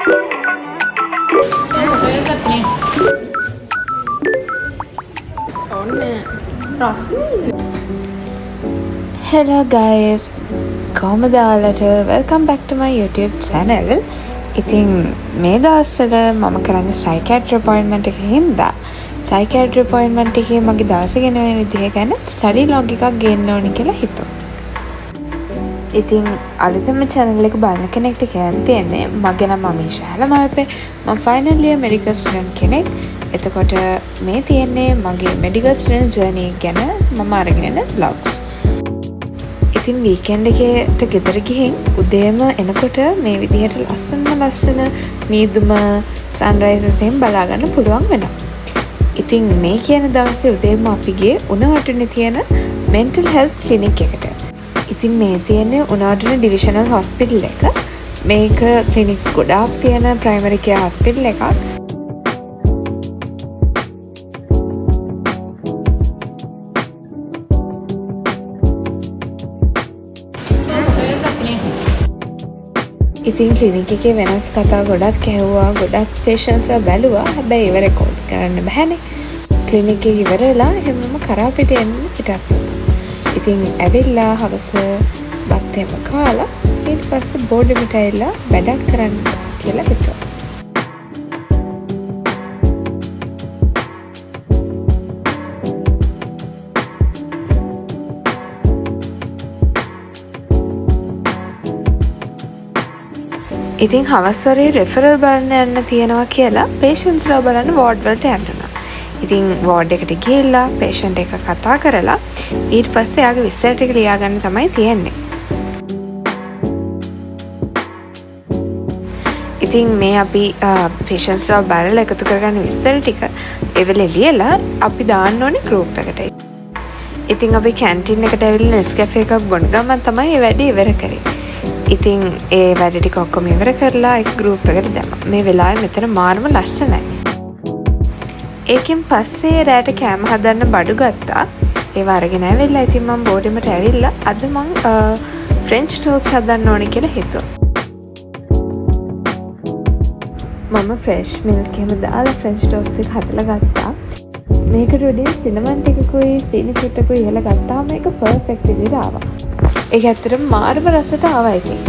Hello guys, කොහොමද ඔයාලට? welcome back to my YouTube channel. ඉතින් මේ දවස්වල මම කරන්නේ psychiatrist appointment එකකින් හින්දා psychiatrist appointment එකේ මගේ දවස ගෙන වෙන විදිහ ගැන study log එකක් ගේන්න ඕනි කියලා හිතුවා. ඉතින් අලුතෙන්ම channel එක බලන කෙනෙක්ට කියන්න තියෙන්නේ මගේ නම අමීෂා මල්පේ. මම final year medical student කෙනෙක්. එතකොට මේ තියෙන්නේ මගේ medical student journey ගැන මම අරගෙන යන vlogs. ඉතින් weekend එකේට ගෙදර ගිහින් උදේම එනකොට මේ විදිහට ලස්සන මීදුම sunrises එහෙම බලා ගන්න පුළුවන් වෙනවා. ඉතින් මේ කියන දවසේ උදේම අපි ගියේ උණවටුනේ තියෙන mental health clinic එකට. ඉතින් මේ තියෙන්නේ උණවටුනේ divisional hospital එක. මේක clinics ගොඩාක් තියෙන primary care hospital එකක්. ඉතින් ක්ලිනික් එකේ වෙනස් කතා ගොඩක් ඇහුවා, ගොඩක් පේෂන්ට්ස්ව බැලුවා. හැබැයි ඒව රෙකෝඩ් කරන්න බැහැනේ. ක්ලිනික් එක ඉවරලා හැමෝම කරා පිට එන්න පිටත්. ඉතින් ඇවිල්ලා හවස බත් එහෙම කාලා ඊට පස්සේ බෝඩ් එකට ඇවිල්ලා වැඩක් කරන්න කියලා හිතුවා. ඉතින් හවස්වරේ රෙෆරල් බලන්න යන්න තියෙනවා කියලා පේෂන්ට්ස්ලා බලන්න වෝඩ් වලට යනවා. ඉතින් වෝඩ් එකට ගිහිල්ලා පේෂන්ට් එක කතා කරලා ඊට පස්සේ යාගේ විස්තර ටික ලියා ගන්න තමයි තියෙන්නේ. ඉතින් මේ අපි පේෂන්ට්ස්ලා බලලා එකතු කරගන්න විස්තර ටික එවෙලේ ලියලා අපි දාන්න ඕනේ ගෲප් එකට. ඉතින් අපි කැන්ටින් එකට ඇවිල්ලා නෙස්කැෆේ එකක් බොන ගමන් තමයි මේ වැඩේ ඉවර කරේ. ඉතින් ඒ වැඩ ටික ඔක්කොම ඉවර කරලා එක ගෲප් එකට දැම්මා. මේ වෙලාවේ මෙතන මාරම ලස්සනයි. ඒකෙන් පස්සේ රැට කෑම හදන්න බඩු ගත්තා. ඒව අරගෙන ඇවිල්ලා ඉතින් මම බෝඩෙමට ඇවිල්ලා අද මම ෆ්‍රෙන්ච් ටෝස්ට් හදන්න ඕනේ කියලා හිතුවා. මම ෆ්‍රෙෂ් මිල්ක් එකම දාලා ෆ්‍රෙන්ච් ටෝස්ට් එක හදලා ගත්තා. මේකට වඩා සිනමන් ටිකකුයි සීනි චුට්ටකුයි ඉහලා ගත්තාම ඒක පර්ෆෙක්ට් විදිහට ආවා. ඒක ඇත්තටම මාරම රසට ආවා ඉතින්.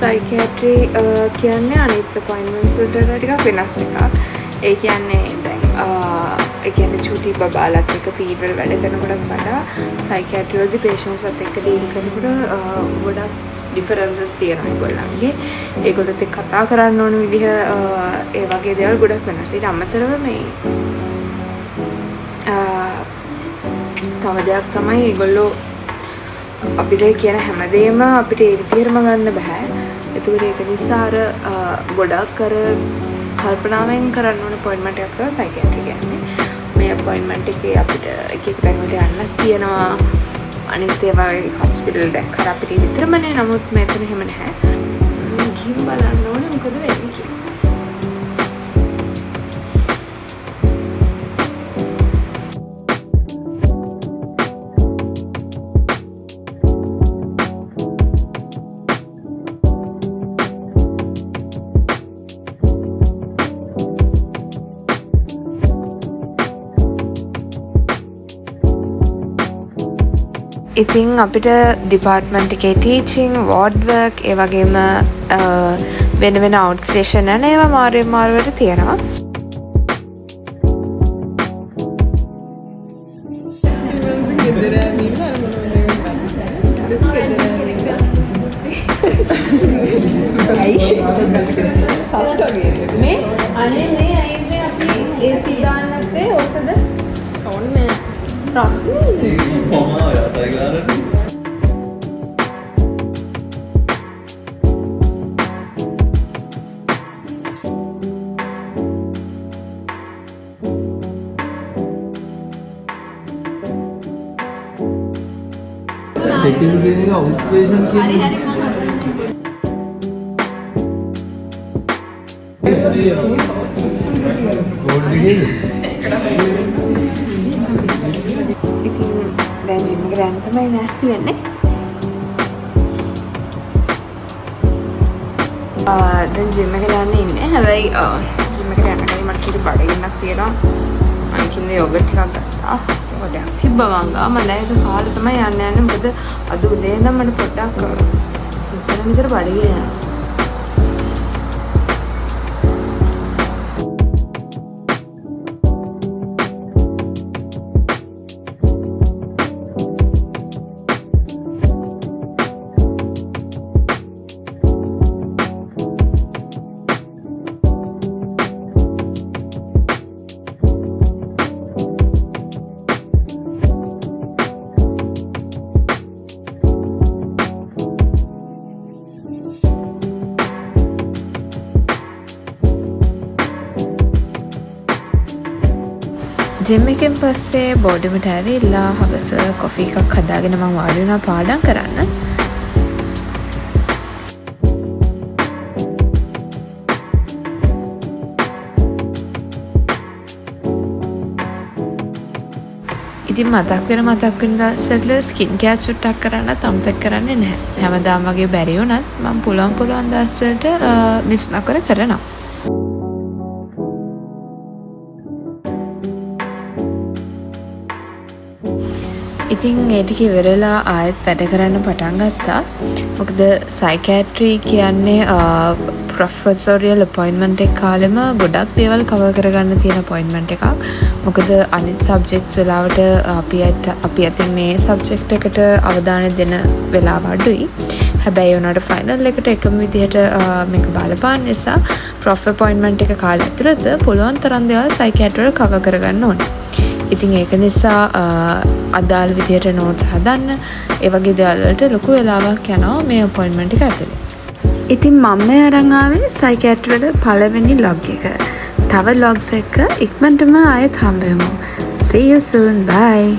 සයිකියාට්‍රි කියන්නේ අනිත් අපොයින්ට්මන්ට්ස් වලට ටිකක් වෙනස් එකක්. ඒ කියන්නේ දැන් ඒ කියන්නේ චුටි බබාලත් එක්ක පීඩවල වැඩ කරනකොට වඩා සයිකියාට්‍රි වලදී පේෂන්ට්ස්වත් එක්ක ඩීල් කරනකොට ගොඩක් ඩිෆරන්සස් තියෙනවා ඒගොල්ලන්ගේ. ඒගොල්ලොත් එක්ක කතා කරන්න ඕන විදිහ ඒ වගේ දේවල් ගොඩක් වෙනස්. ඊට අමතරව මේ තව දෙයක් තමයි ඒගොල්ලෝ අපිට කියන හැමදේම අපිට ඒ විදිහටම ගන්න බෑ. ඒකට ඒක නිසා අර ගොඩක් කර කල්පනාවෙන් කරන්න ඕන අපොයින්ට්මන්ට් එකක් තමයි සයිකියාට්‍රි කියන්නේ. මේ අපොයින්ට්මන්ට් එකේ අපිට එක එක තැන් වලට යන්න තියෙනවා. අනිත් ඒවා හොස්පිටල් දැක්කම අපිට විතරමනේ. නමුත් මෙතන එහෙම නැහැ. ගිහින් බලන්න ඕනේ මොකද වෙන්නේ කියලා. ඉතින් අපිට ඩිපාර්ට්මන්ට් එකේ ටීචින්, වෝඩ් වර්ක්, ඒ වගේම වෙන වෙන අවුට් ස්ටේෂන් යන ඒවා මාරුවට තියෙනවා. මේ අනේ මේ අයිනේ අපි AC ගන්න නැත්තේ ඔසද ඕනේ රස්නේ මම යතයි ගන්න චෙකින් කියන එක ඔක්යුපේෂන් කියන්නේ. කෝඩ් එකේ ඉතින් දැන් ජිම් එකට යන්න තමයි නැස්ති වෙන්නේ. දැන් ජිම් එකට යන්න ඉන්නේ. හැබැයි ජිම් එකට යන්න කලින් මට කිසි බඩගින්නක් තියෙනවා. මම කින්නේ යෝගට් ටිකක් ගත්තා. පොඩ්ඩක් තිබ්බා මං ගා. මම දැන් ඒක කාලේ තමයි යන්නේ. මොකද අද උදේ ඉඳන් මට පොඩ්ඩක් මෙතන විතර බඩගින්න යනවා. ජිම් එකෙන් පස්සේ බෝඩිමට ඇවිල්ලා හවස කොෆී එකක් හදාගෙන මම වාඩි වුණා පාඩම් කරන්න. ඉතින් මතක් වෙන දවස්වල ස්කින් කෙයාර් චුට්ටක් කරන්නත් අමතක කරන්නේ නැහැ. හැමදාම වගේ බැරි වුණත් මම පුළුවන් දවස්වලට මිස් නොකර කරනවා. ඉතින් ඒ ටික ඉවරලා ආයෙත් වැඩ කරන්න පටන් ගත්තා. මොකද සයිකියාට්‍රි කියන්නේ ප්‍රොෆෙසොරියල් අපොයින්ට්මන්ට් එක කාලෙම ගොඩක් දේවල් කවර් කරගන්න තියෙන අපොයින්ට්මන්ට් එකක්. මොකද අනිත් සබ්ජෙක්ට්ස් වලට අපි අතින් මේ සබ්ජෙක්ට් එකට අවධානය දෙන වෙලාව අඩුයි. හැබැයි උනාට ෆයිනල් එකට එකම විදිහට මේක බලපාන නිසා ප්‍රොෆ් අපොයින්ට්මන්ට් එක කාලය ඇතුළත පුළුවන් තරම් දේවල් සයිකියාට්‍රි වල කවර් කරගන්න ඕනේ. ඉතින් ඒක නිසා අදාළ විදිහට නෝට්ස් හදන්න ඒ වගේ දේවල් වලට ලොකු වෙලාවක් යනවා මේ අපොයින්ට්මන්ට් එක ඇතුලේ. ඉතින් මම මේ අරන් ආවේ සයිකියාට්‍රි වල පළවෙනි ලොග් එක. තව ලොග්ස් එක ඉක්මනටම ආයෙත් හම්බෙමු. See you soon. Bye.